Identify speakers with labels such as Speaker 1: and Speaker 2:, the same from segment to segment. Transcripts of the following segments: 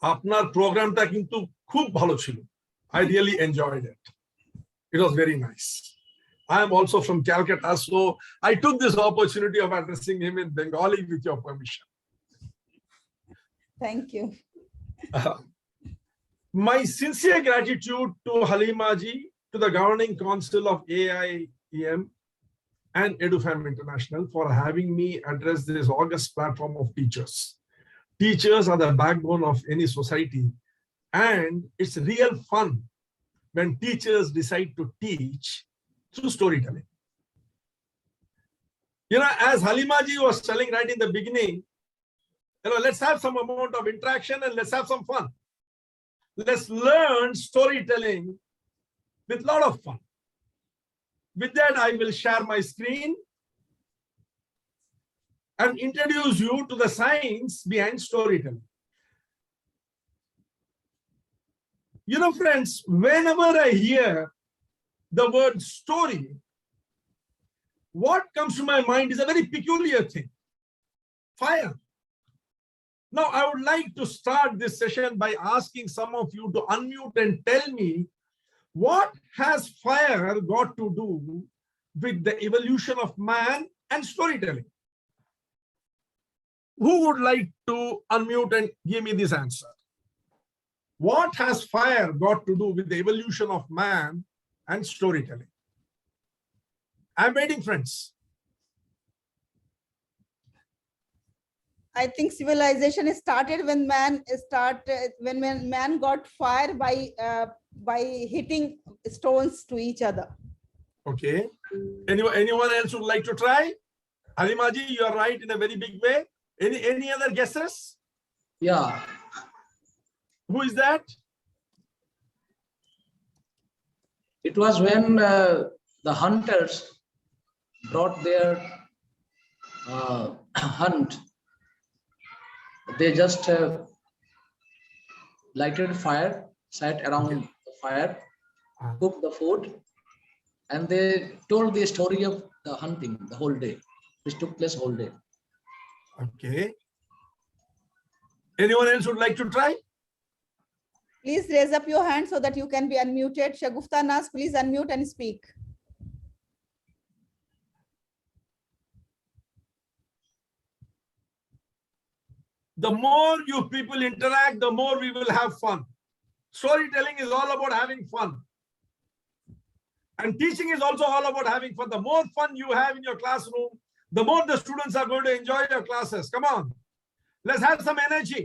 Speaker 1: আপনার প্রোগ্রামটা কিন্তু খুব ভালো ছিল। I really enjoyed it. It was very nice. I am also from Calcutta, so I took this opportunity of addressing him in Bengali with your permission.
Speaker 2: Thank you.
Speaker 1: My sincere gratitude to Halima ji, to the Governing Council of AIEM and Edufam International for having me address this august platform of teachers. Teachers are the backbone of any society, and it's real fun when teachers decide to teach through storytelling. You know, as Halima ji was telling right in the beginning, you know, let's have some amount of interaction and let's have some fun. Let's learn storytelling with a lot of fun. With that, I will share my screen and introduce you to the science behind storytelling. You know, friends, whenever I hear the word story, what comes to my mind is a very peculiar thing: fire. Now, I would like to start this session by asking some of you to unmute and tell me, what has fire got to do with the evolution of man and storytelling? Who would like to unmute and give me this answer? What has fire got to do with the evolution of man and storytelling? I'm waiting, friends.
Speaker 2: I think civilization started when man got fire by hitting stones to each other.
Speaker 1: Okay. Anyone else would like to try? Halima ji, you are right in a very big way. Any other guesses?
Speaker 3: Yeah.
Speaker 1: Who is that?
Speaker 3: It was when the hunters brought their hunt. They just lighted fire, sat around the fire, cooked the food, and they told the story of the hunting the whole day, which took place whole day.
Speaker 1: Okay. Anyone else would like to try?
Speaker 2: Please raise up your hand so that you can be unmuted. Shagufta Nas, please unmute and speak.
Speaker 1: The more you people interact, the more we will have fun. Storytelling is all about having fun. And teaching is also all about having fun. The more fun you have in your classroom, the more the students are going to enjoy your classes. Come on. Let's have some energy.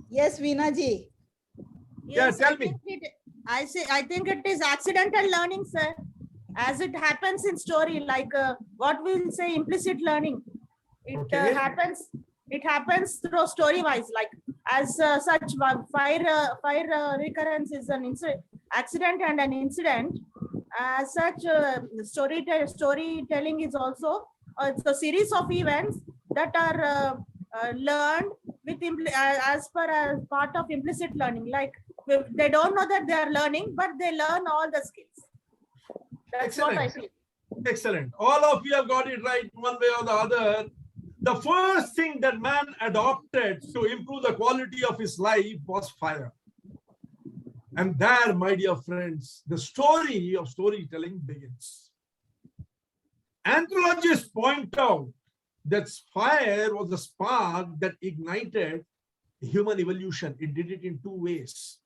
Speaker 2: Yes, Veena ji.
Speaker 1: Yeah, tell me.
Speaker 4: I think it is accidental learning, sir. As it happens in story, like what we'll say implicit learning. It happens through story wise, like as such fire recurrence is an accident and an incident. As such, storytelling is also it's a series of events that are learned with as part of implicit learning. Like they don't know that they are learning, but they learn all the skills. That's
Speaker 1: Excellent.
Speaker 4: what I feel.
Speaker 1: Excellent. All of you have got it right one way or the other. The first thing that man adopted to improve the quality of his life was fire. And there, my dear friends, the story of storytelling begins. Anthropologists point out that fire was the spark that ignited human evolution. It did it in two ways.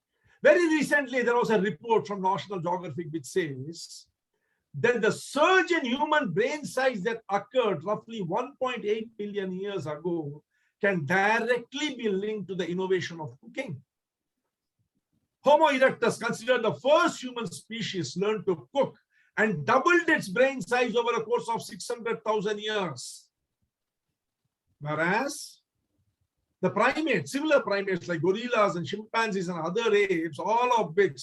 Speaker 1: Very recently, there was a report from National Geographic which says that the surge in human brain size that occurred roughly 1.8 billion years ago can directly be linked to the innovation of cooking. Homo erectus, considered the first human species, learned to cook and doubled its brain size over a course of 600,000 years. Whereas the primates, similar primates like gorillas and chimpanzees and other apes, all of which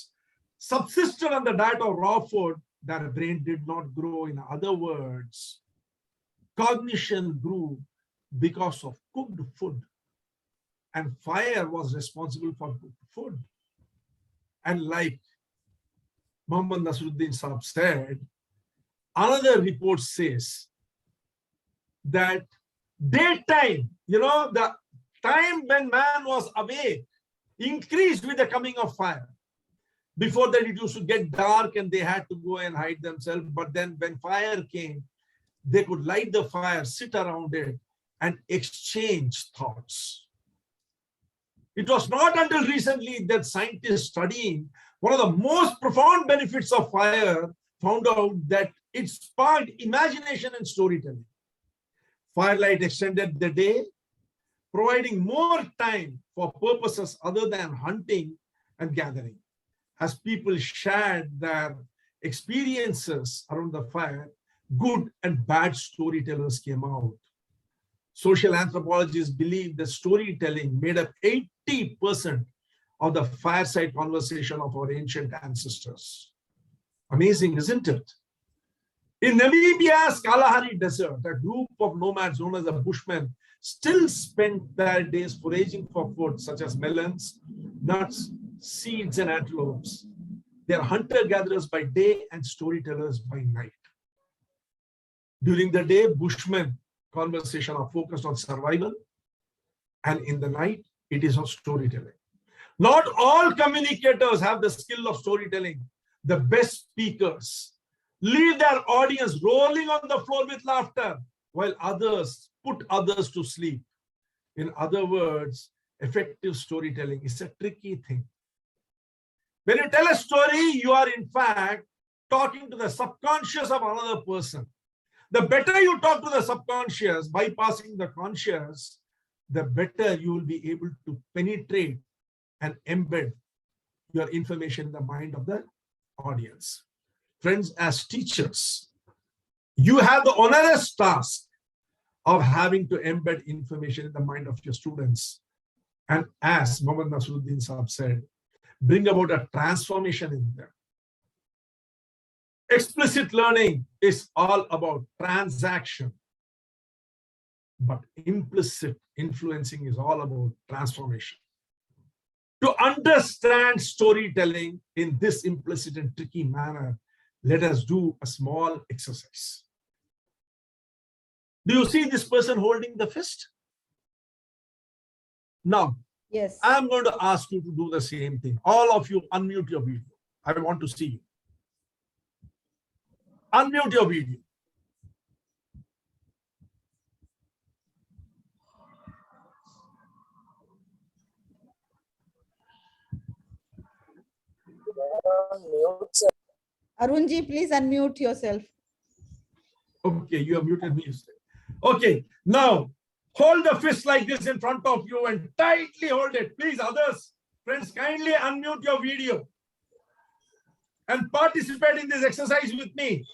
Speaker 1: subsisted on the diet of raw food, their brain did not grow. In other words, cognition grew because of cooked food. And fire was responsible for cooked food. And like Muhammad Nasruddin Saab said, another report says that daytime, you know, the time when man was awake, increased with the coming of fire. Before that, it used to get dark and they had to go and hide themselves. But then when fire came, they could light the fire, sit around it, and exchange thoughts. It was not until recently that scientists studying one of the most profound benefits of fire found out that it sparked imagination and storytelling. Firelight extended the day, providing more time for purposes other than hunting and gathering. As people shared their experiences around the fire, good and bad storytellers came out. Social anthropologists believe that storytelling made up 80% of the fireside conversation of our ancient ancestors. Amazing, isn't it? In Namibia's Kalahari Desert, a group of nomads known as the Bushmen still spent their days foraging for food such as melons, nuts, seeds, and antelopes. They are hunter-gatherers by day and storytellers by night. During the day, Bushmen conversation are focused on survival, and in the night, it is on storytelling. Not all communicators have the skill of storytelling. The best speakers leave their audience rolling on the floor with laughter, while others put others to sleep. In other words, effective storytelling is a tricky thing. When you tell a story, you are in fact talking to the subconscious of another person. The better you talk to the subconscious, bypassing the conscious, the better you will be able to penetrate and embed your information in the mind of the audience. Friends, as teachers, you have the onerous task of having to embed information in the mind of your students. And as Mohammad Nasruddin Saab said, bring about a transformation in them. Explicit learning is all about transaction, but implicit influencing is all about transformation. To understand storytelling in this implicit and tricky manner, let us do a small exercise. Do you see this person holding the fist? Now,
Speaker 2: Yes.
Speaker 1: I'm going to ask you to do the same thing. All of you unmute your video. I want to see you. Unmute your video.
Speaker 2: Arunji, please unmute yourself.
Speaker 1: Okay, you have muted me. Okay, now hold the fist like this in front of you and tightly hold it. Please, others, friends, kindly unmute your video and participate in this exercise with me.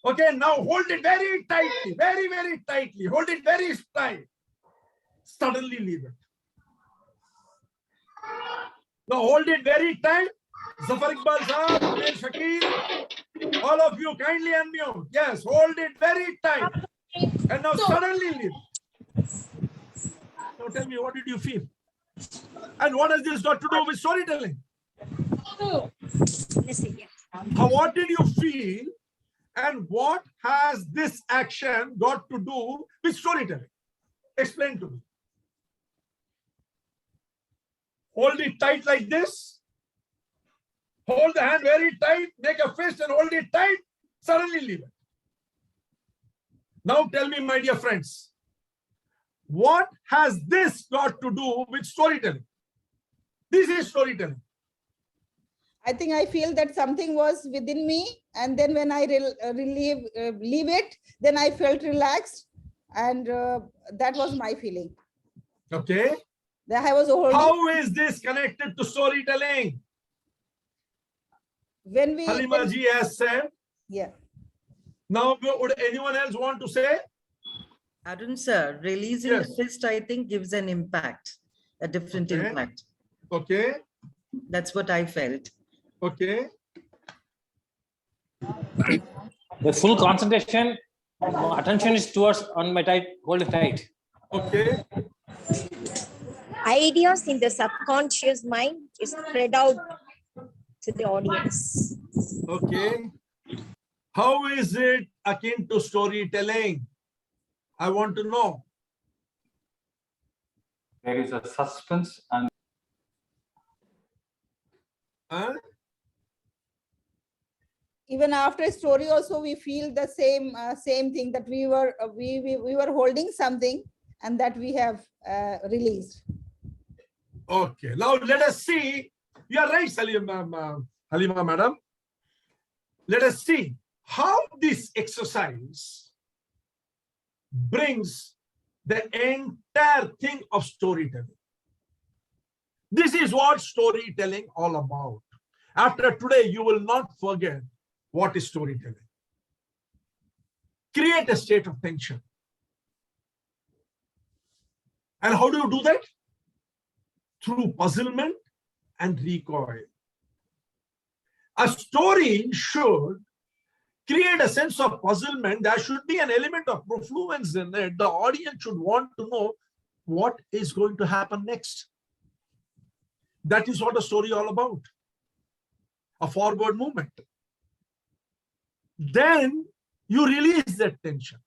Speaker 1: Okay, now hold it very tightly, very, very tightly. Hold it very tight. Suddenly leave it. Now hold it very tight. Zafar Iqbal Saab, Shakil, all of you kindly unmute. Yes, hold it very tight. And now suddenly leave. Now tell me, what did you feel? And what has this got to do with storytelling? What did you feel? And what has this action got to do with storytelling? Explain to me. Hold it tight like this. Hold the hand very tight. Make a fist and hold it tight. Suddenly leave it. Now tell me, my dear friends, what has this got to do with storytelling? This is storytelling.
Speaker 2: I think I feel that something was within me, and then when I leave it, then I felt relaxed, and that was my feeling.
Speaker 1: Okay.
Speaker 2: That I was holding.
Speaker 1: How is this connected to storytelling?
Speaker 2: When we
Speaker 1: Halima ji has said.
Speaker 2: Yeah.
Speaker 1: Now, would anyone else want to say?
Speaker 5: Arun sir, releasing the fist, I think, gives an impact, a different impact.
Speaker 1: Okay.
Speaker 5: That's what I felt.
Speaker 1: Okay.
Speaker 6: The full concentration, attention is towards on my tight, hold it tight.
Speaker 1: Okay.
Speaker 7: Ideas in the subconscious mind is spread out to the audience.
Speaker 1: Okay. How is it akin to storytelling? I want to know.
Speaker 6: There is a suspense and
Speaker 2: Even after a story also we feel the same thing, that we were holding something and that we have released.
Speaker 1: Okay, now let us see. You are right, Halima madam. Let us see how this exercise brings the entire thing of storytelling. This is what storytelling all about. After today, you will not forget what is storytelling. Create a state of tension. And how do you do that? Through puzzlement and recoil. A story should create a sense of puzzlement. There should be an element of profluence in it. The audience should want to know what is going to happen next. That is what a story is all about. A forward movement. Then you release that tension.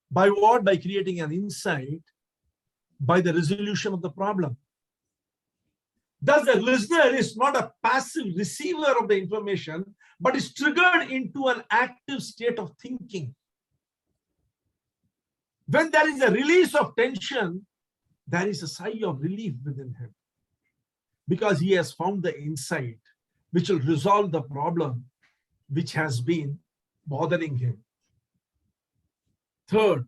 Speaker 1: By what? By creating an insight, by the resolution of the problem. Thus, the listener is not a passive receiver of the information, but is triggered into an active state of thinking. When there is a release of tension, there is a sigh of relief within him, because he has found the insight which will resolve the problem which has been bothering him. Third,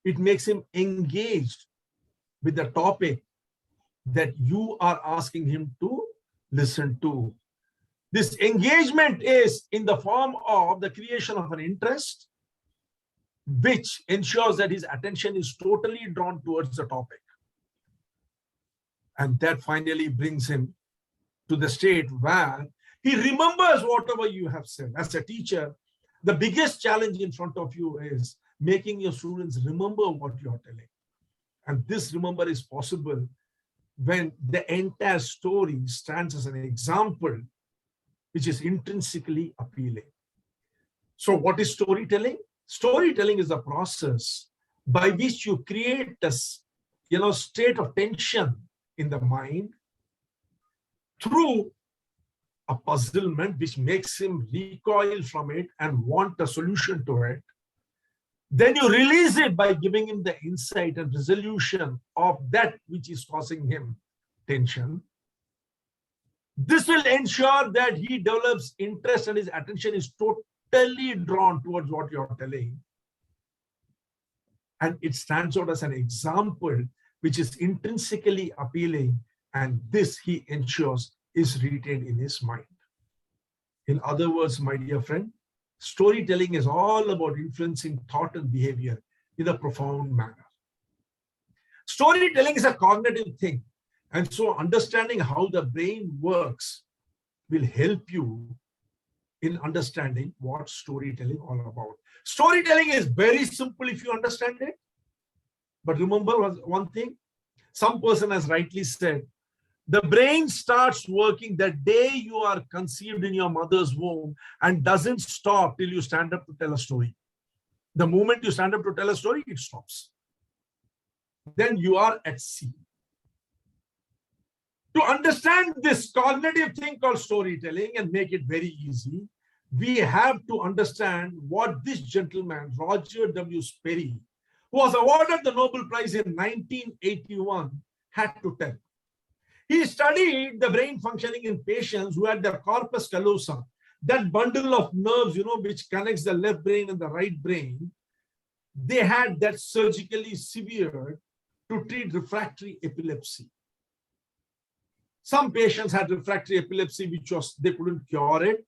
Speaker 1: it makes him engaged with the topic that you are asking him to listen to. This engagement is in the form of the creation of an interest, which ensures that his attention is totally drawn towards the topic. And that finally brings him to the state where he remembers whatever you have said. As a teacher, the biggest challenge in front of you is making your students remember what you are telling. And this remember is possible when the entire story stands as an example which is intrinsically appealing. So what is storytelling? Storytelling is a process by which you create a state of tension in the mind through a puzzlement which makes him recoil from it and want a solution to it. Then you release it by giving him the insight and resolution of that which is causing him tension. This will ensure that he develops interest and his attention is totally drawn towards what you are telling. And it stands out as an example which is intrinsically appealing, and this he ensures is retained in his mind. In other words, my dear friend, storytelling is all about influencing thought and behavior in a profound manner. Storytelling is a cognitive thing, and so understanding how the brain works will help you in understanding what storytelling is all about. Storytelling is very simple if you understand it. But remember one thing, some person has rightly said, the brain starts working the day you are conceived in your mother's womb and doesn't stop till you stand up to tell a story. The moment you stand up to tell a story, it stops. Then you are at sea. To understand this cognitive thing called storytelling and make it very easy, we have to understand what this gentleman, Roger W. Sperry, who was awarded the Nobel Prize in 1981, had to tell. He studied the brain functioning in patients who had their corpus callosum, that bundle of nerves, which connects the left brain and the right brain. They had that surgically severed to treat refractory epilepsy. Some patients had refractory epilepsy, which was, they couldn't cure it.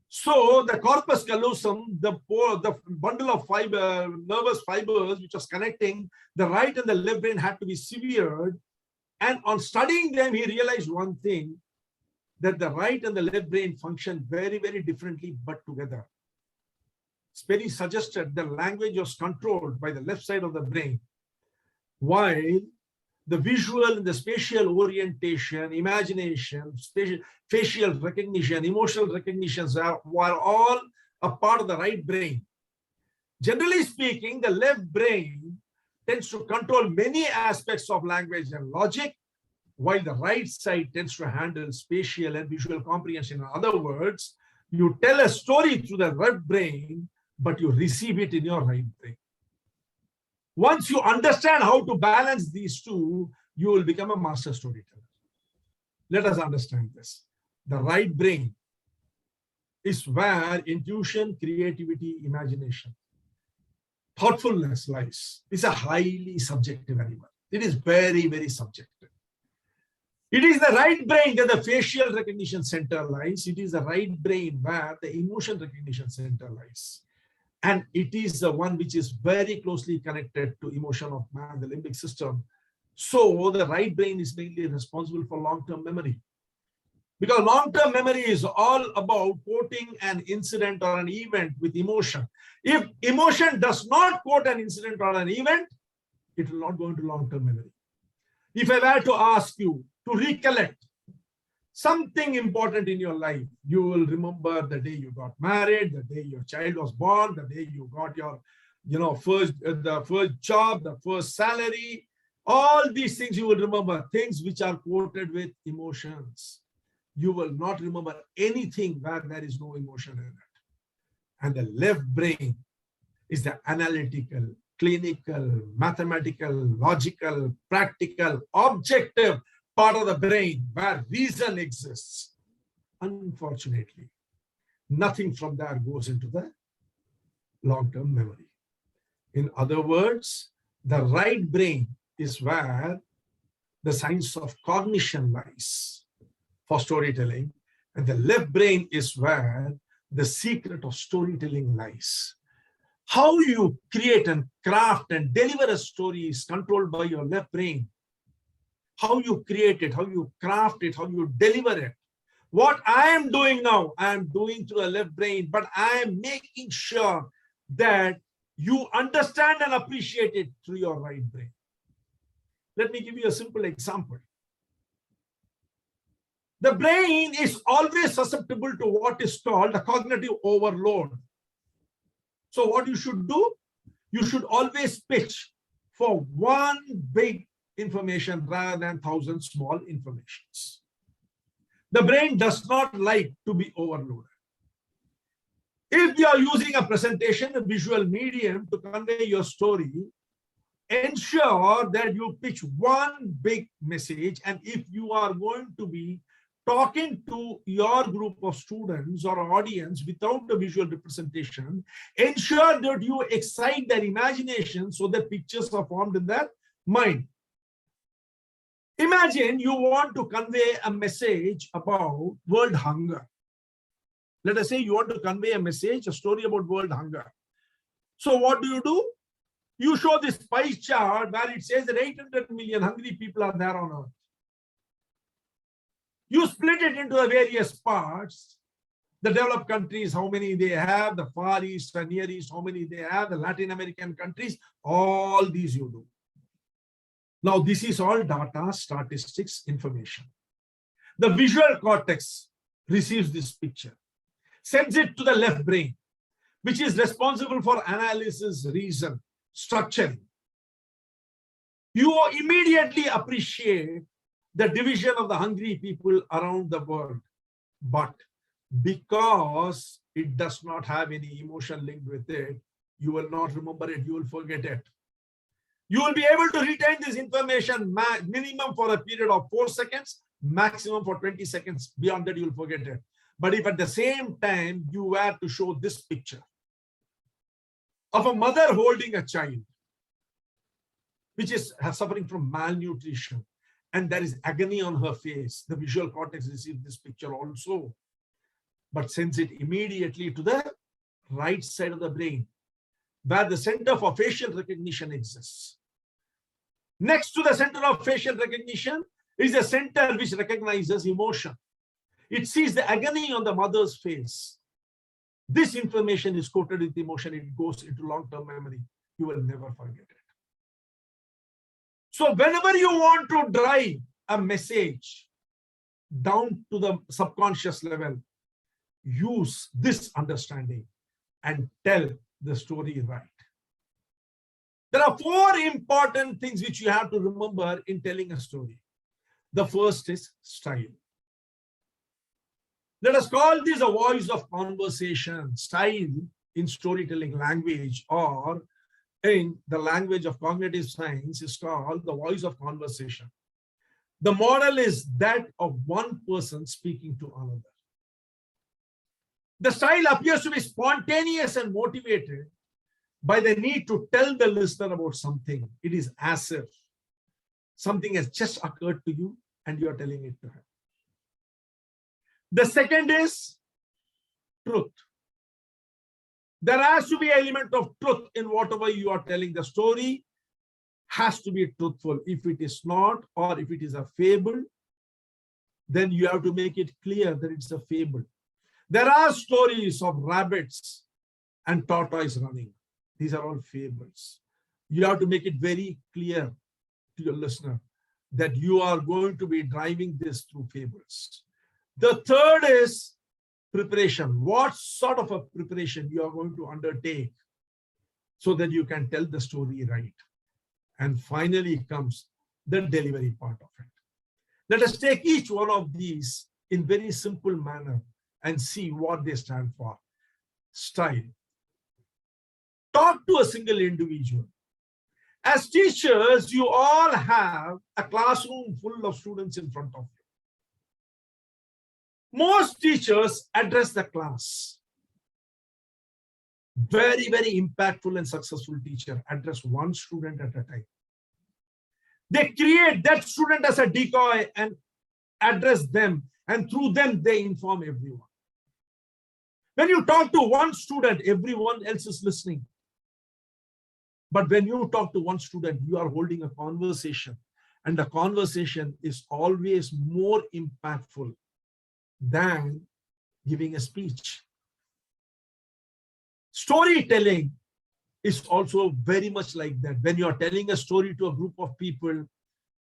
Speaker 1: So the corpus callosum, the bundle of nervous fibers, which was connecting the right and the left brain, had to be severed. And on studying them, he realized one thing, that the right and the left brain function very, very differently, but together. Sperry suggested the language was controlled by the left side of the brain, while the visual and the spatial orientation, imagination, facial recognition, emotional recognitions were all a part of the right brain. Generally speaking, the left brain tends to control many aspects of language and logic, while the right side tends to handle spatial and visual comprehension. In other words, you tell a story through the left brain, but you receive it in your right brain. Once you understand how to balance these two, you will become a master storyteller. Let us understand this. The right brain is where intuition, creativity, imagination, thoughtfulness lies. It's a highly subjective animal. It is very, very subjective. It is the right brain that the facial recognition center lies. It is the right brain where the emotion recognition center lies. And it is the one which is very closely connected to emotion of man, the limbic system. So the right brain is mainly responsible for long-term memory. Because long-term memory is all about quoting an incident or an event with emotion. If emotion does not quote an incident or an event, it will not go into long-term memory. If I were to ask you to recollect something important in your life, you will remember the day you got married, the day your child was born, the day you got your, the first job, the first salary. All these things you will remember, things which are quoted with emotions. You will not remember anything where there is no emotion in it. And the left brain is the analytical, clinical, mathematical, logical, practical, objective part of the brain where reason exists. Unfortunately, nothing from there goes into the long-term memory. In other words, the right brain is where the science of cognition lies for storytelling, and the left brain is where the secret of storytelling lies. How you create and craft and deliver a story is controlled by your left brain. How you create it, how you craft it, how you deliver it. What I am doing now, I am doing through a left brain, but I am making sure that you understand and appreciate it through your right brain. Let me give you a simple example. The brain is always susceptible to what is called a cognitive overload. So what you should do, you should always pitch for one big information rather than 1,000 small informations. The brain does not like to be overloaded. If you are using a presentation, a visual medium to convey your story, ensure that you pitch one big message. And if you are going to be talking to your group of students or audience without the visual representation, ensure that you excite their imagination so that pictures are formed in their mind. Imagine you want to convey a message about world hunger. Let us say you want to convey a message, a story about world hunger. So what do? You show this pie chart where it says that 800 million hungry people are there on earth. You split it into the various parts. The developed countries, how many they have, the Far East and Near East, how many they have, the Latin American countries, all these you do. Now, this is all data, statistics, information. The visual cortex receives this picture, sends it to the left brain, which is responsible for analysis, reason, structuring. You immediately appreciate the division of the hungry people around the world. But because it does not have any emotion linked with it, you will not remember it, you will forget it. You will be able to retain this information minimum for a period of 4 seconds, maximum for 20 seconds. Beyond that, you will forget it. But if at the same time you were to show this picture of a mother holding a child, which is suffering from malnutrition, and there is agony on her face, the visual cortex receives this picture also, but sends it immediately to the right side of the brain, where the center for facial recognition exists. Next to the center of facial recognition is a center which recognizes emotion. It sees the agony on the mother's face. This information is quoted with emotion. It goes into long-term memory. You will never forget it. So whenever you want to drive a message down to the subconscious level, use this understanding and tell the story right. There are four important things which you have to remember in telling a story. The first is style. Let us call this a voice of conversation. Style in storytelling language, or in the language of cognitive science, is called the voice of conversation. The model is that of one person speaking to another. The style appears to be spontaneous and motivated by the need to tell the listener about something. It is as if something has just occurred to you and you are telling it to him. The second is truth. There has to be an element of truth in whatever you are telling. The story has to be truthful. If it is not, or if it is a fable, then you have to make it clear that it's a fable. There are stories of rabbits and tortoise running. These are all fables. You have to make it very clear to your listener that you are going to be driving this through fables. The third is preparation. What sort of a preparation you are going to undertake so that you can tell the story right. And finally comes the delivery part of it. Let us take each one of these in very simple manner and see what they stand for. Style. Talk to a single individual. As teachers, you all have a classroom full of students in front of you. Most teachers address the class. Very, very impactful and successful teacher address one student at a time. They create that student as a decoy and address them, and through them they inform everyone. When you talk to one student, everyone else is listening. But when you talk to one student, you are holding a conversation, and the conversation is always more impactful than giving a speech. Storytelling is also very much like that. When you are telling a story to a group of people,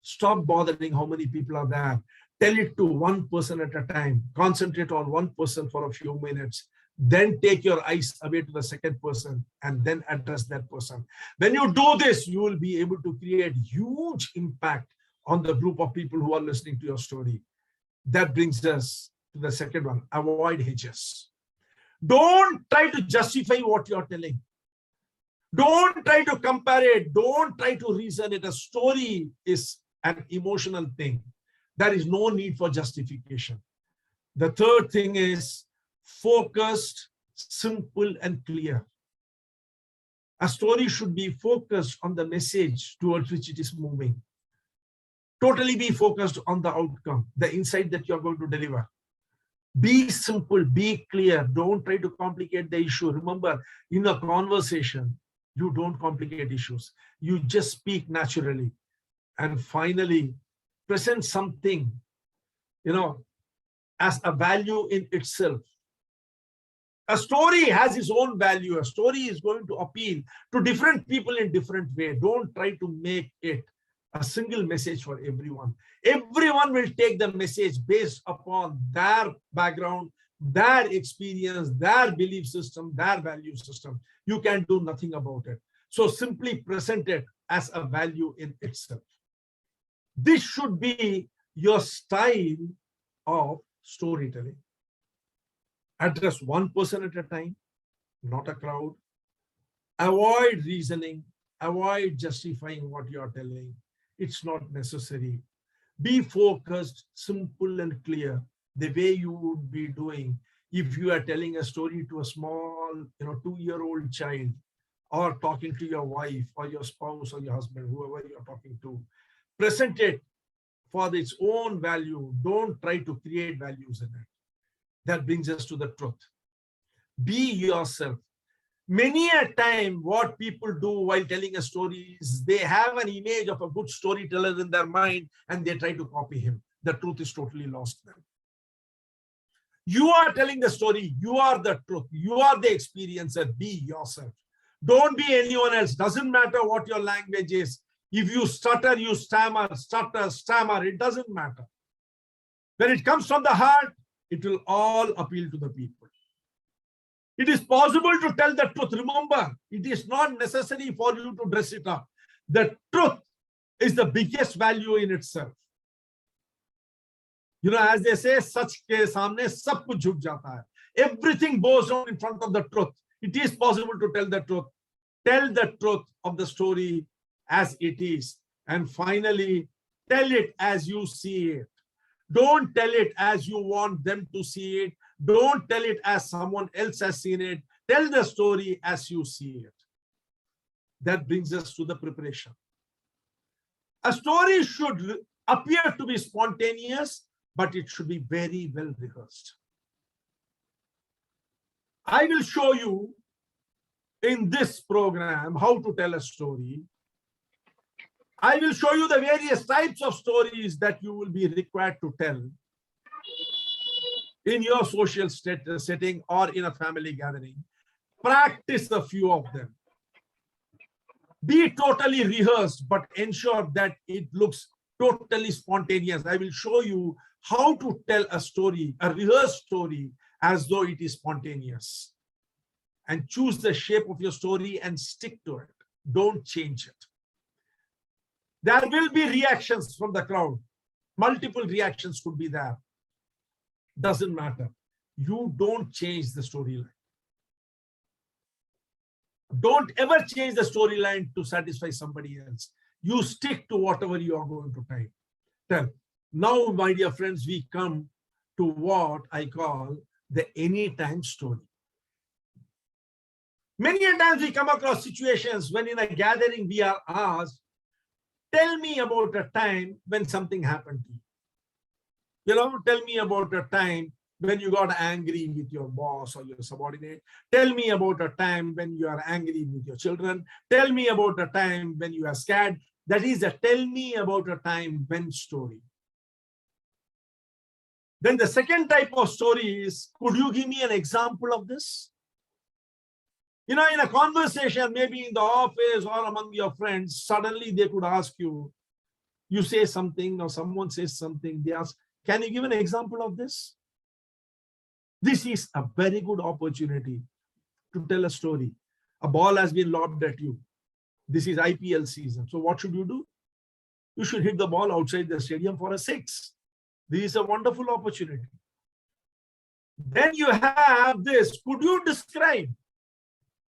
Speaker 1: stop bothering how many people are there. Tell it to one person at a time. Concentrate on one person for a few minutes. Then take your eyes away to the second person and then address that person. When you do this, you will be able to create huge impact on the group of people who are listening to your story. That brings us to the second one. Avoid hedges. Don't try to justify what you're telling. Don't try to compare it. Don't try to reason it. A story is an emotional thing. There is no need for justification. The third thing is focused, simple, and clear. A story should be focused on the message towards which it is moving. Totally be focused on the outcome, the insight that you're going to deliver. Be simple, be clear. Don't try to complicate the issue. Remember, in a conversation, you don't complicate issues. You just speak naturally. And finally, present something, as a value in itself. A story has its own value. A story is going to appeal to different people in different ways. Don't try to make it a single message for everyone. Everyone will take the message based upon their background, their experience, their belief system, their value system. You can do nothing about it. So simply present it as a value in itself. This should be your style of storytelling. Address one person at a time, not a crowd. Avoid reasoning. Avoid justifying what you are telling. It's not necessary. Be focused, simple, and clear, the way you would be doing if you are telling a story to a small, 2-year-old child, or talking to your wife or your spouse or your husband, whoever you're talking to. Present it for its own value. Don't try to create values in it. That brings us to the truth. Be yourself. Many a time, what people do while telling a story is they have an image of a good storyteller in their mind and they try to copy him. The truth is totally lost then. You are telling the story. You are the truth. You are the experiencer. Be yourself. Don't be anyone else. Doesn't matter what your language is. If you stutter, you stammer, stammer. It doesn't matter. When it comes from the heart, it will all appeal to the people. It is possible to tell the truth. Remember, it is not necessary for you to dress it up. The truth is the biggest value in itself. You know, as they say, सच के सामने सब कुछ झुक जाता है. Everything bows down in front of the truth. It is possible to tell the truth. Tell the truth of the story as it is. And finally, tell it as you see it. Don't tell it as you want them to see it. Don't tell it as someone else has seen it. Tell the story as you see it. That brings us to the preparation. A story should appear to be spontaneous, but it should be very well rehearsed. I will show you in this program how to tell a story. I will show you the various types of stories that you will be required to tell in your social setting or in a family gathering. Practice a few of them. Be totally rehearsed, but ensure that it looks totally spontaneous. I will show you how to tell a story, a rehearsed story, as though it is spontaneous. And choose the shape of your story and stick to it. Don't change it. There will be reactions from the crowd. Multiple reactions could be there. Doesn't matter. You don't change the storyline. Don't ever change the storyline to satisfy somebody else. You stick to whatever you are going to tell. Now, my dear friends, we come to what I call the anytime story. Many a times we come across situations when in a gathering we are asked, tell me about a time when something happened to you. You know, tell me about a time when you got angry with your boss or your subordinate. Tell me about a time when you are angry with your children. Tell me about a time when you are scared. That is a tell me about a time when story. Then the second type of story is, could you give me an example of this? You know, in a conversation, maybe in the office or among your friends, suddenly they could ask you, you say something or someone says something, they ask, can you give an example of this? This is a very good opportunity to tell a story. A ball has been lobbed at you. This is IPL season. So what should you do? You should hit the ball outside the stadium for a 6. This is a wonderful opportunity. Then you have this. Could you describe?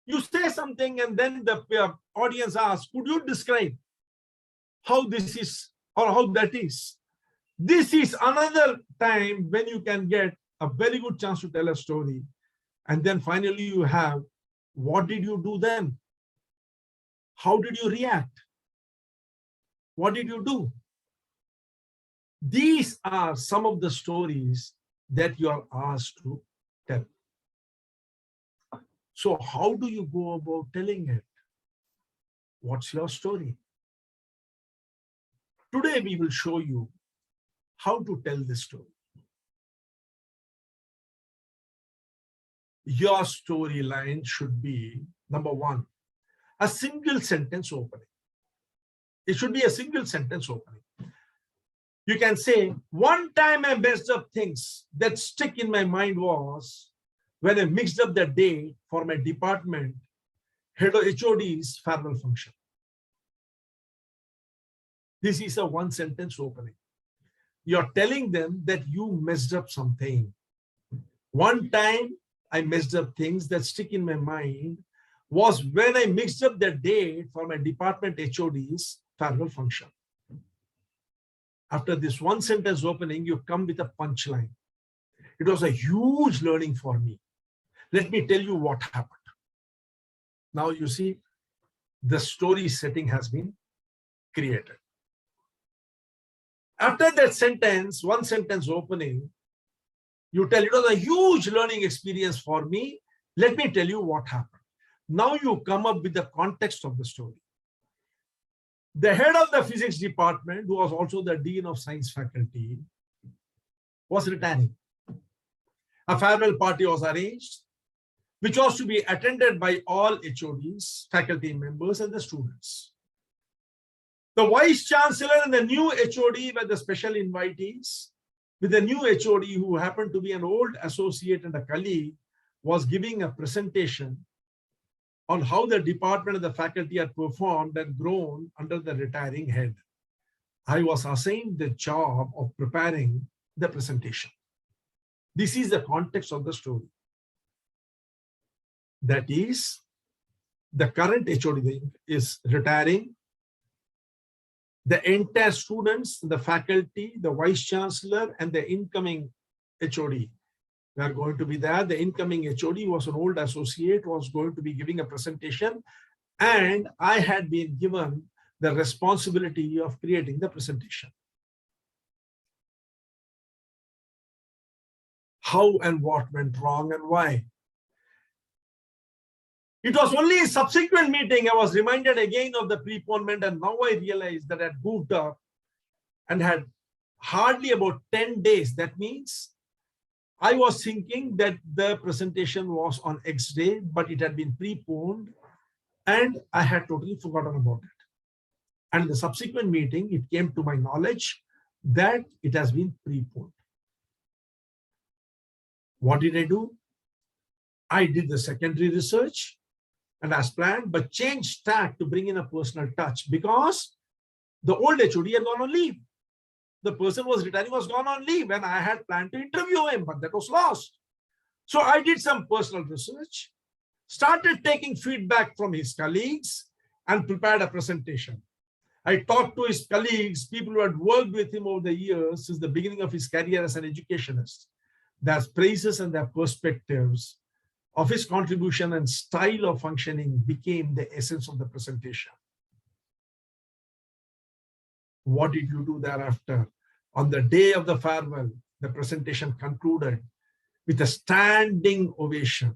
Speaker 1: You say something and then the audience asks, could you describe how this is or how that is? This is another time when you can get a very good chance to tell a story. And then finally you have, what did you do then? How did you react? What did you do? These are some of the stories that you are asked to tell. So how do you go about telling it? What's your story? Today we will show you how to tell this story. Your storyline should be, number one, a single sentence opening. It should be a single sentence opening. You can say, one time I messed up things that stick in my mind was when I mixed up the date for my department head of HOD's farewell function. This is a one sentence opening. You're telling them that you messed up something. One time I messed up things that stick in my mind was when I mixed up the date for my department HOD's farewell function. After this one sentence opening, you come with a punchline. It was a huge learning for me. Let me tell you what happened. Now you see, the story setting has been created. After that sentence, one sentence opening, you tell it was a huge learning experience for me. Let me tell you what happened. Now you come up with the context of the story. The head of the physics department, who was also the dean of science faculty, was retiring. A farewell party was arranged, which was to be attended by all HODs, faculty members, and the students. The vice chancellor and the new HOD were the special invitees, with the new HOD, who happened to be an old associate and a colleague, was giving a presentation on how the department and the faculty had performed and grown under the retiring head. I was assigned the job of preparing the presentation. This is the context of the story. That is, the current HOD is retiring. The entire students, the faculty, the vice chancellor, and the incoming HOD were going to be there. The incoming HOD was an old associate, was going to be giving a presentation, and I had been given the responsibility of creating the presentation. How and what went wrong and why? It was only a subsequent meeting I was reminded again of the preponement, and now I realized that I had goofed up and had hardly about 10 days. That means I was thinking that the presentation was on X day, but it had been preponed and I had totally forgotten about it. And in the subsequent meeting, it came to my knowledge that it has been preponed. What did I do? I did the secondary research and as planned, but changed tack to bring in a personal touch because the old HOD had gone on leave. The person who was retiring was gone on leave and I had planned to interview him, but that was lost. So I did some personal research, started taking feedback from his colleagues and prepared a presentation. I talked to his colleagues, people who had worked with him over the years since the beginning of his career as an educationist. Their praises and their perspectives of his contribution and style of functioning became the essence of the presentation. What did you do thereafter? On the day of the farewell, the presentation concluded with a standing ovation.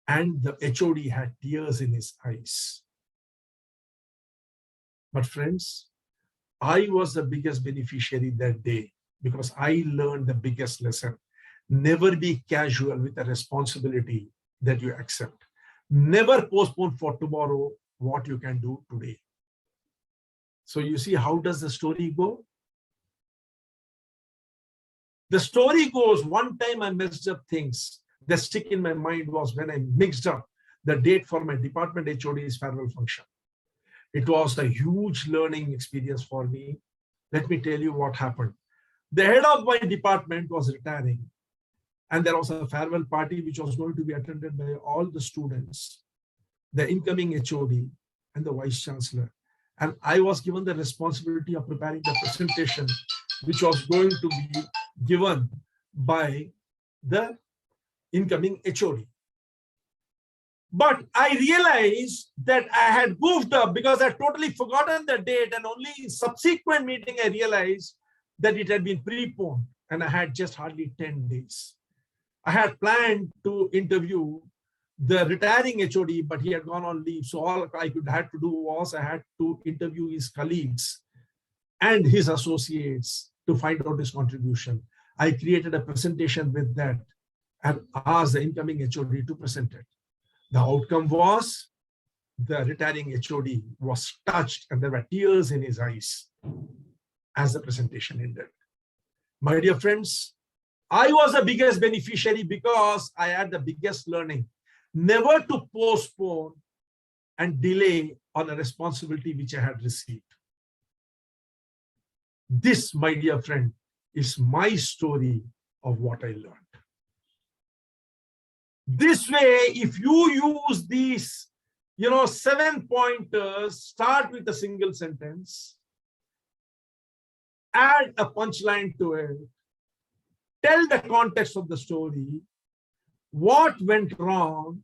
Speaker 1: And the HOD had tears in his eyes. But friends, I was the biggest beneficiary that day because I learned the biggest lesson. Never be casual with the responsibility that you accept. Never postpone for tomorrow what you can do today. So you see, how does the story go? The story goes, one time I messed up things that stick in my mind was when I mixed up the date for my department HOD's farewell function. It was a huge learning experience for me. Let me tell you what happened. The head of my department was retiring, and there was a farewell party which was going to be attended by all the students, the incoming HOD, and the vice chancellor. And I was given the responsibility of preparing the presentation, which was going to be given by the incoming HOD. But I realized that I had goofed up because I had totally forgotten the date, and only in subsequent meeting I realized that it had been preponed and I had just hardly 10 days. I had planned to interview the retiring HOD, but he had gone on leave. So all I had to do was I had to interview his colleagues and his associates to find out his contribution. I created a presentation with that and asked the incoming HOD to present it. The outcome was the retiring HOD was touched and there were tears in his eyes as the presentation ended. My dear friends, I was the biggest beneficiary because I had the biggest learning. Never to postpone and delay on a responsibility which I had received. This, my dear friend, is my story of what I learned. This way, if you use these, 7 pointers, start with a single sentence, add a punchline to it, tell the context of the story, what went wrong,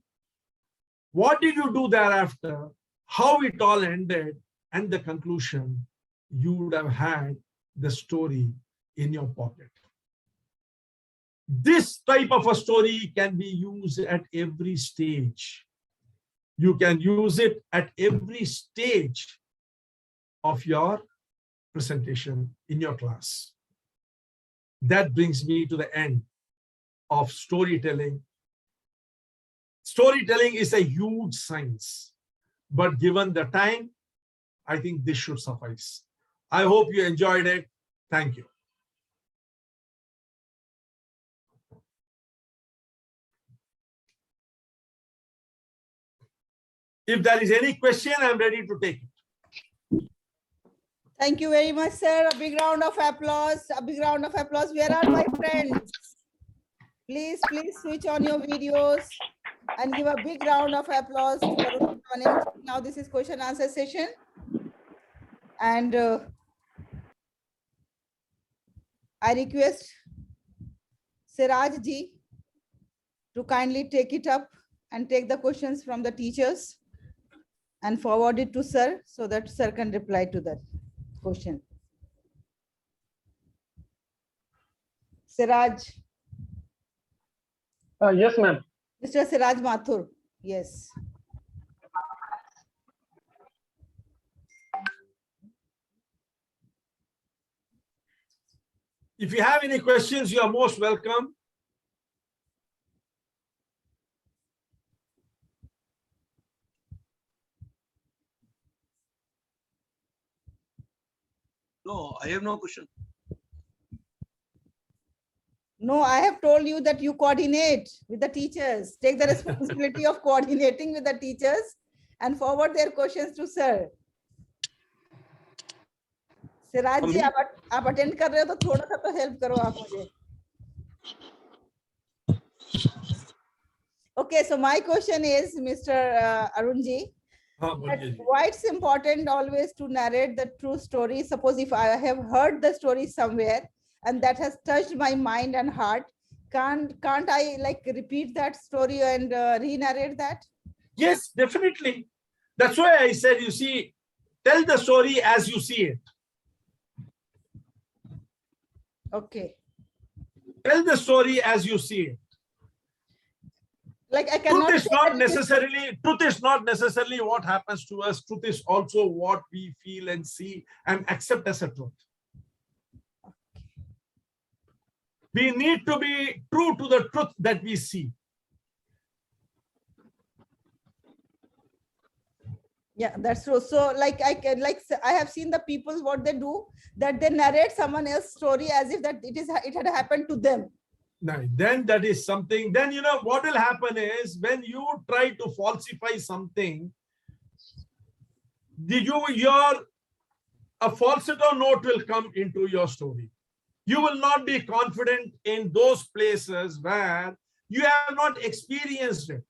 Speaker 1: what did you do thereafter, how it all ended, and the conclusion, you would have had the story in your pocket. This type of a story can be used at every stage. You can use it at every stage of your presentation in your class. That brings me to the end of storytelling. Storytelling is a huge science, but given the time, I think this should suffice. I hope you enjoyed it. Thank you. If there is any question, I'm ready to take it.
Speaker 2: Thank you very much, sir. A big round of applause. A big round of applause. Where are my friends? Please switch on your videos and give a big round of applause to Arun Subrahmanyan. Now this is question answer session. And I request Siraj ji to kindly take it up and take the questions from the teachers and forward it to sir so that sir can reply to that question. Siraj.
Speaker 8: Yes, ma'am.
Speaker 2: Mr. Siraj Mathur. Yes.
Speaker 1: If you have any questions, you are most welcome.
Speaker 9: No, I have no question.
Speaker 2: No, I have told you that you coordinate with the teachers. Take the responsibility of coordinating with the teachers and forward their questions to sir. Siraj जी आप attend कर रहे हो तो थोड़ा सा तो help करो आप मुझे. Okay, so my question is, Mr. Arun ji, why it's important always to narrate the true story? Suppose if I have heard the story somewhere and that has touched my mind and heart, can't I like repeat that story and re-narrate that?
Speaker 1: Yes, definitely. That's why I said, you see, tell the story as you see it.
Speaker 2: Okay.
Speaker 1: Tell the story as you see it.
Speaker 2: Like I cannot.
Speaker 1: Truth is not necessarily what happens to us. Truth is also what we feel and see and accept as a truth. We need to be true to the truth that we see.
Speaker 2: Yeah, that's true. So like I have seen the people, what they do, that they narrate someone else's story as if that it had happened to them.
Speaker 1: No, then that is something. Then you know what will happen is when you try to falsify something, a falsetto note will come into your story. You will not be confident in those places where you have not experienced it.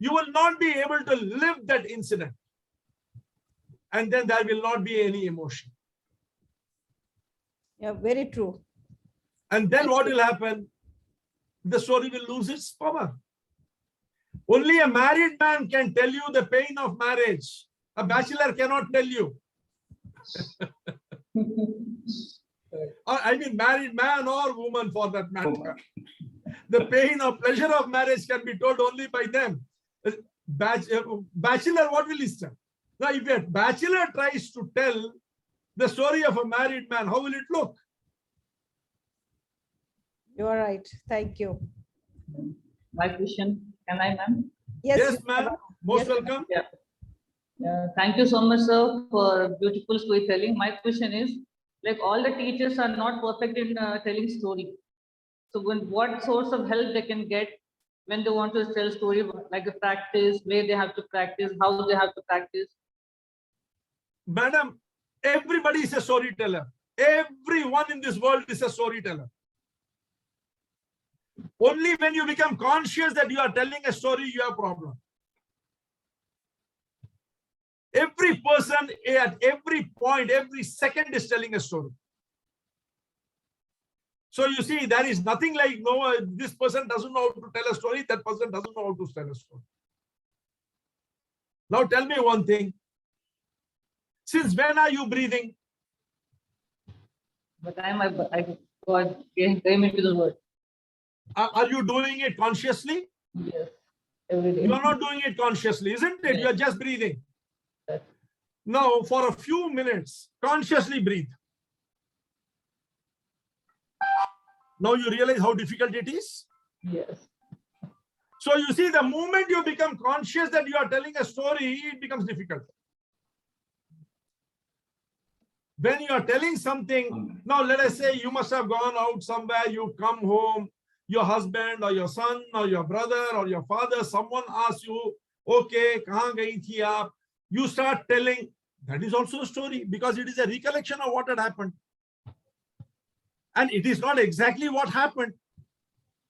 Speaker 1: You will not be able to live that incident. And then there will not be any emotion.
Speaker 2: Yeah, very true.
Speaker 1: And then what will happen? The story will lose its power. Only a married man can tell you the pain of marriage. A bachelor cannot tell you. I mean, married man or woman for that matter. The pain or pleasure of marriage can be told only by them. Bachelor, what will he say? Now, if a bachelor tries to tell the story of a married man, how will it look?
Speaker 2: You are right. Thank you.
Speaker 10: My question, can I, ma'am?
Speaker 2: Yes,
Speaker 1: ma'am. Most welcome.
Speaker 10: Yeah. Thank you so much, sir, for beautiful storytelling. My question is, like all the teachers are not perfect in telling story. So what source of help they can get when they want to tell story, like a practice, where they have to practice, how they have to practice?
Speaker 1: Madam, everybody is a storyteller. Everyone in this world is a storyteller. Only when you become conscious that you are telling a story, you have a problem. Every person at every point, every second is telling a story. So you see, there is nothing like, no, this person doesn't know how to tell a story, that person doesn't know how to tell a story. Now tell me one thing. Since when are you breathing?
Speaker 10: The time I came into the world.
Speaker 1: Are you doing it consciously?
Speaker 10: Yes, every day.
Speaker 1: You are not doing it consciously, isn't it?
Speaker 10: Yes.
Speaker 1: You are just breathing.
Speaker 10: Yes.
Speaker 1: Now, for a few minutes, consciously breathe. Now you realize how difficult it is?
Speaker 10: Yes.
Speaker 1: So you see, the moment you become conscious that you are telling a story, it becomes difficult. When you are telling something, now let us say you must have gone out somewhere, you come home, your husband or your son or your brother or your father, someone asks you, Okay, kahan gayi thi aap? You start telling. That is also a story because it is a recollection of what had happened. And it is not exactly what happened.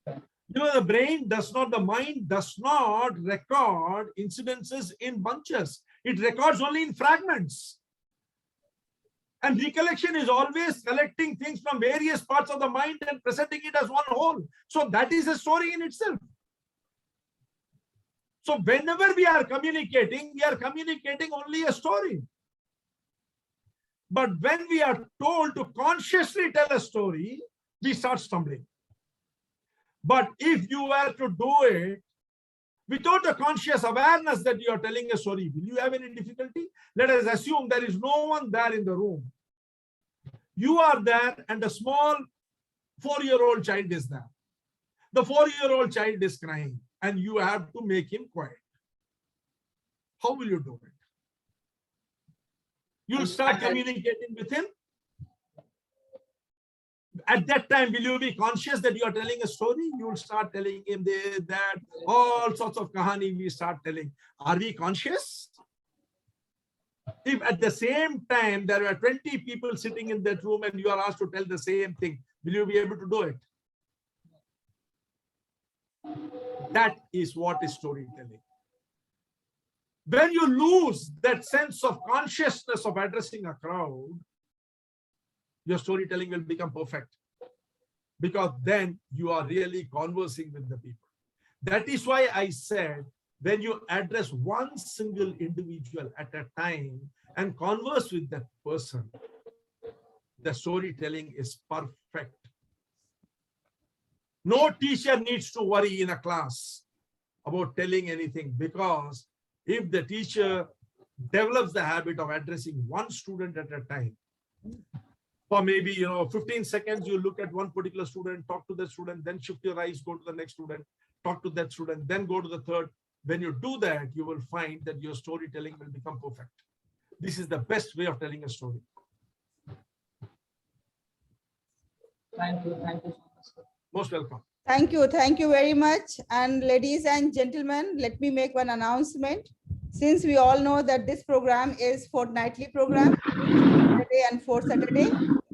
Speaker 1: You know, the mind does not record incidences in bunches. It records only in fragments. And recollection is always collecting things from various parts of the mind and presenting it as one whole. So that is a story in itself. So whenever we are communicating only a story. But when we are told to consciously tell a story, we start stumbling. But if you were to do it without a conscious awareness that you are telling a story, will you have any difficulty? Let us assume there is no one there in the room. You are there and a small 4-year-old child is there. The 4-year-old child is crying and you have to make him quiet. How will you do it? You'll start communicating with him. At that time, will you be conscious that you are telling a story? You will start telling him this, that, all sorts of kahani we start telling. Are we conscious? If at the same time there were 20 people sitting in that room and you are asked to tell the same thing, will you be able to do it? That is what is storytelling. When you lose that sense of consciousness of addressing a crowd, your storytelling will become perfect, because then you are really conversing with the people. That is why I said, when you address one single individual at a time and converse with that person, the storytelling is perfect. No teacher needs to worry in a class about telling anything, because if the teacher develops the habit of addressing one student at a time, for maybe 15 seconds, you look at one particular student, talk to the student, then shift your eyes, go to the next student, talk to that student, then go to the third. When you do that, you will find that your storytelling will become perfect. This is the best way of telling a story.
Speaker 10: Thank you so much, sir.
Speaker 1: Most welcome.
Speaker 2: Thank you very much. And ladies and gentlemen, let me make one announcement. Since we all know that this program is fortnightly program, Saturday and 4th Saturday,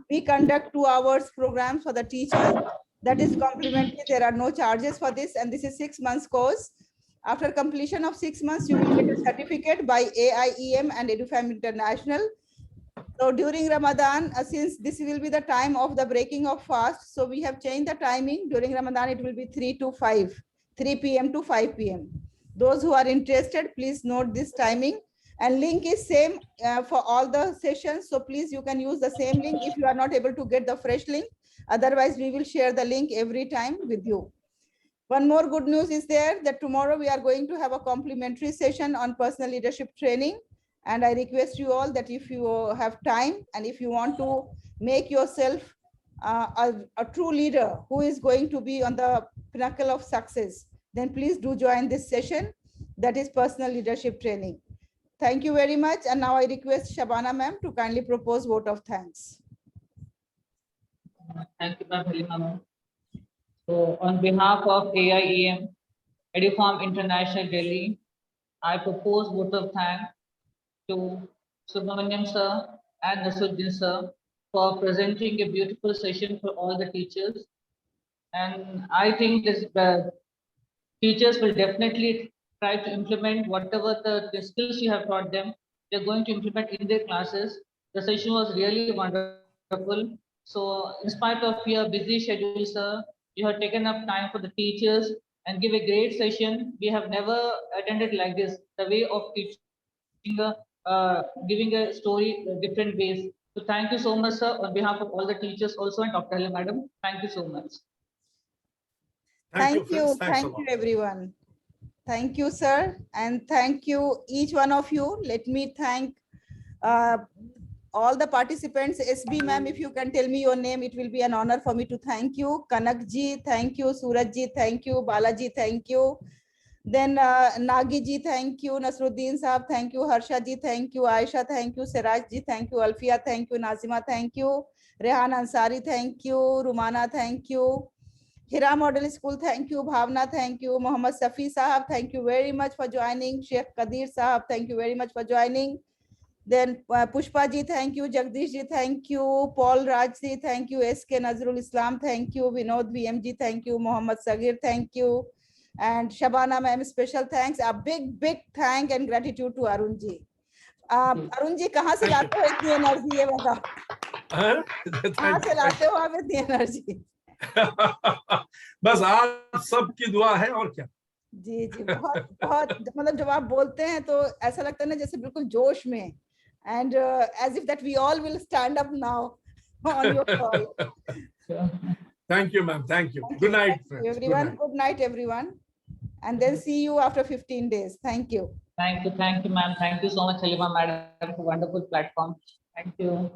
Speaker 2: we conduct 2 hours programs for the teachers. That is complimentary. There are no charges for this, and this is 6 months course. After completion of 6 months, you will get a certificate by AIEM and Edufam International. So during Ramadan, since this will be the time of the breaking of fast, so we have changed the timing. During Ramadan, it will be 3 p.m. to 5 p.m. Those who are interested, please note this timing. And link is same for all the sessions. So please, you can use the same link if you are not able to get the fresh link. Otherwise, we will share the link every time with you. One more good news is there that tomorrow we are going to have a complimentary session on personal leadership training. And I request you all that if you have time and if you want to make yourself a true leader who is going to be on the pinnacle of success, then please do join this session. That is personal leadership training. Thank you very much. And now I request Shabana ma'am to kindly propose vote of thanks.
Speaker 10: Thank you, ma'am. So on behalf of AIEM, Edufam International Delhi, I propose vote of thanks to Subrahmanyan sir and Nasuddin sir for presenting a beautiful session for all the teachers. And I think this teachers will definitely try to implement whatever the skills you have taught them. They're going to implement in their classes. The session was really wonderful. So in spite of your busy schedule, sir, you have taken up time for the teachers and give a great session. We have never attended like this, the way of teaching, giving a story different ways. So thank you so much, sir, on behalf of all the teachers also, and Dr. Helen, madam. Thank you so much.
Speaker 2: Thank you everyone. Thank you, sir. And thank you, each one of you. Let me thank all the participants. SB ma'am, if you can tell me your name, it will be an honor for me to thank you. Kanak ji, thank you. Suraj ji, thank you. Balaji, thank you. Then Nagi ji, thank you. Nasruddin Saab, thank you. Harsha ji, thank you. Aisha, thank you. Siraj ji, thank you. Alfia, thank you. Nazima, thank you. Rehan Ansari, thank you. Rumana, thank you. Hira Model School, thank you. Bhavna, thank you. Muhammad Safi Sahab, thank you very much for joining. Sheikh Qadir Sahab, thank you very much for joining. Then Pushpa ji, thank you. Jagdish ji, thank you. Paul Raj ji, thank you. SK Nazrul Islam, thank you. Vinod VMG, thank you. Muhammad Sagir, thank you. And Shabana ma'am, special thanks. A big thank and gratitude to Arun ji. Arun ji, कहाँ से लाते हो इतनी energy, ये बताओ? कहाँ से लाते हो आप इतनी एनर्जी?
Speaker 1: बस आप सबकी दुआ है और क्या।
Speaker 2: जी जी, बहुत मतलब जब आप बोलते हैं तो ऐसा लगता है ना जैसे बिल्कुल जोश में, and as if that we all will stand up now on your call.
Speaker 1: Thank you, ma'am. Thank you. Good night, friends.
Speaker 2: Everyone. Good night, everyone. And then see you after 15 days. Thank you.
Speaker 10: Thank you, ma'am. Thank you so much, Halima madam, for wonderful platform. Thank you.